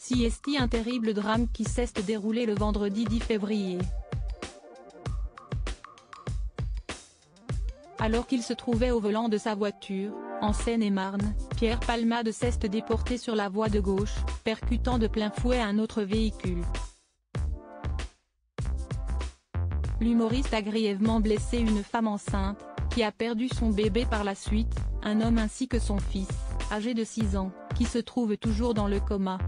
CST, un terrible drame qui s'est déroulé le vendredi 10 février. Alors qu'il se trouvait au volant de sa voiture, en Seine-et-Marne, Pierre Palmade s'est déporté sur la voie de gauche, percutant de plein fouet un autre véhicule. L'humoriste a grièvement blessé une femme enceinte, qui a perdu son bébé par la suite, un homme ainsi que son fils, âgé de 6 ans, qui se trouve toujours dans le coma.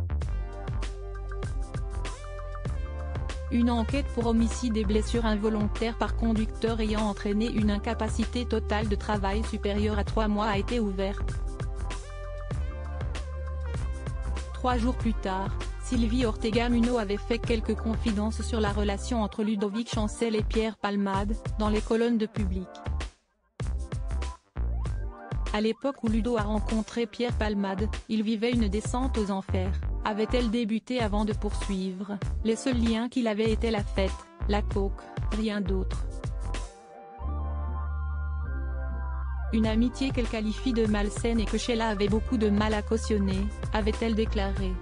Une enquête pour homicide et blessure involontaire par conducteur ayant entraîné une incapacité totale de travail supérieure à 3 mois a été ouverte. 3 jours plus tard, Sylvie Ortega-Munoz avait fait quelques confidences sur la relation entre Ludovic Chancel et Pierre Palmade, dans les colonnes de Public. À l'époque où Ludo a rencontré Pierre Palmade, il vivait une descente aux enfers, avait-elle débuté avant de poursuivre. Les seuls liens qu'il avait étaient la fête, la coke, rien d'autre. Une amitié qu'elle qualifie de malsaine et que Sheila avait beaucoup de mal à cautionner, avait-elle déclaré.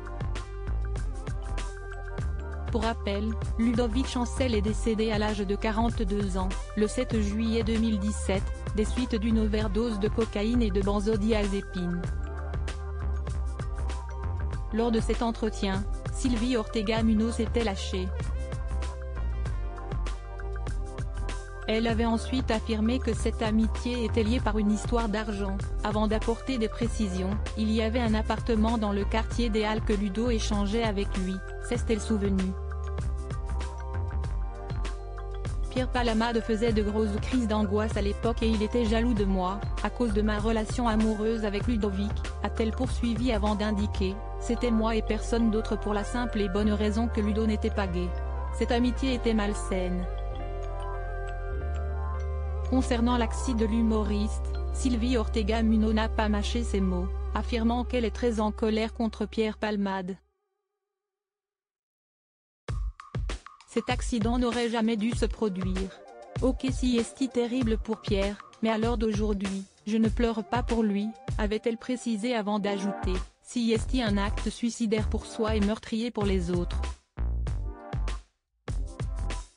Pour rappel, Ludovic Chancel est décédé à l'âge de 42 ans, le 7 juillet 2017, des suites d'une overdose de cocaïne et de benzodiazépine. Lors de cet entretien, Sylvie Ortega-Munoz s'était lâchée. Elle avait ensuite affirmé que cette amitié était liée par une histoire d'argent, avant d'apporter des précisions. Il y avait un appartement dans le quartier des Halles que Ludo échangeait avec lui, s'est-elle souvenue. Pierre Palmade faisait de grosses crises d'angoisse à l'époque et il était jaloux de moi, à cause de ma relation amoureuse avec Ludovic, a-t-elle poursuivi avant d'indiquer, c'était moi et personne d'autre pour la simple et bonne raison que Ludo n'était pas gay. Cette amitié était malsaine. Concernant l'accident de l'humoriste, Sylvie Ortega-Munoz n'a pas mâché ses mots, affirmant qu'elle est très en colère contre Pierre Palmade. Cet accident n'aurait jamais dû se produire. Ok, si est terrible pour Pierre, mais à l'heure d'aujourd'hui, je ne pleure pas pour lui, avait-elle précisé avant d'ajouter, si est un acte suicidaire pour soi et meurtrier pour les autres.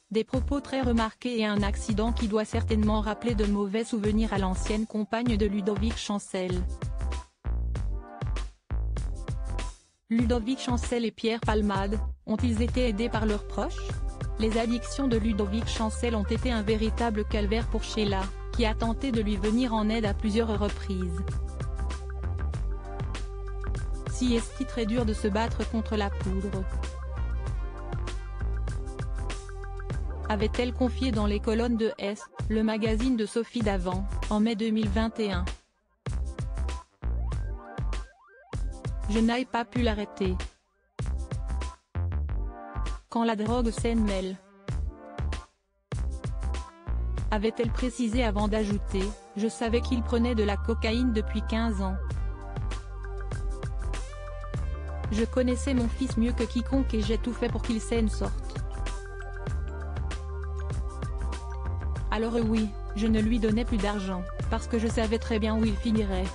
Des propos très remarqués et un accident qui doit certainement rappeler de mauvais souvenirs à l'ancienne compagne de Ludovic Chancel. Ludovic Chancel et Pierre Palmade, ont-ils été aidés par leurs proches? Les addictions de Ludovic Chancel ont été un véritable calvaire pour Sheila, qui a tenté de lui venir en aide à plusieurs reprises. Si est très dur de se battre contre la poudre. Avait-elle confié dans les colonnes de S, le magazine de Sophie Davant, en mai 2021. Je n'ai pas pu l'arrêter. Quand la drogue s'en mêle. Avait-elle précisé avant d'ajouter, je savais qu'il prenait de la cocaïne depuis 15 ans. Je connaissais mon fils mieux que quiconque et j'ai tout fait pour qu'il s'en sorte. Alors oui, je ne lui donnais plus d'argent, parce que je savais très bien où il finirait.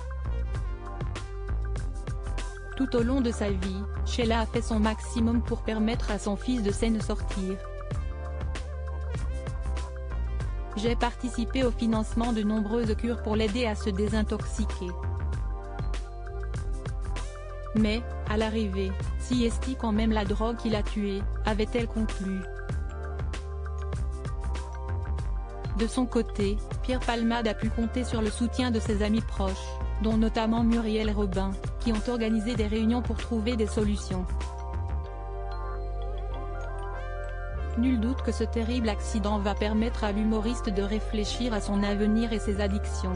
Tout au long de sa vie, Sheila a fait son maximum pour permettre à son fils de s'en sortir. J'ai participé au financement de nombreuses cures pour l'aider à se désintoxiquer. Mais, à l'arrivée, si est quand même la drogue qui l'a tué, avait-elle conclu. De son côté, Pierre Palmade a pu compter sur le soutien de ses amis proches, dont notamment Muriel Robin, qui ont organisé des réunions pour trouver des solutions. Nul doute que ce terrible accident va permettre à l'humoriste de réfléchir à son avenir et ses addictions.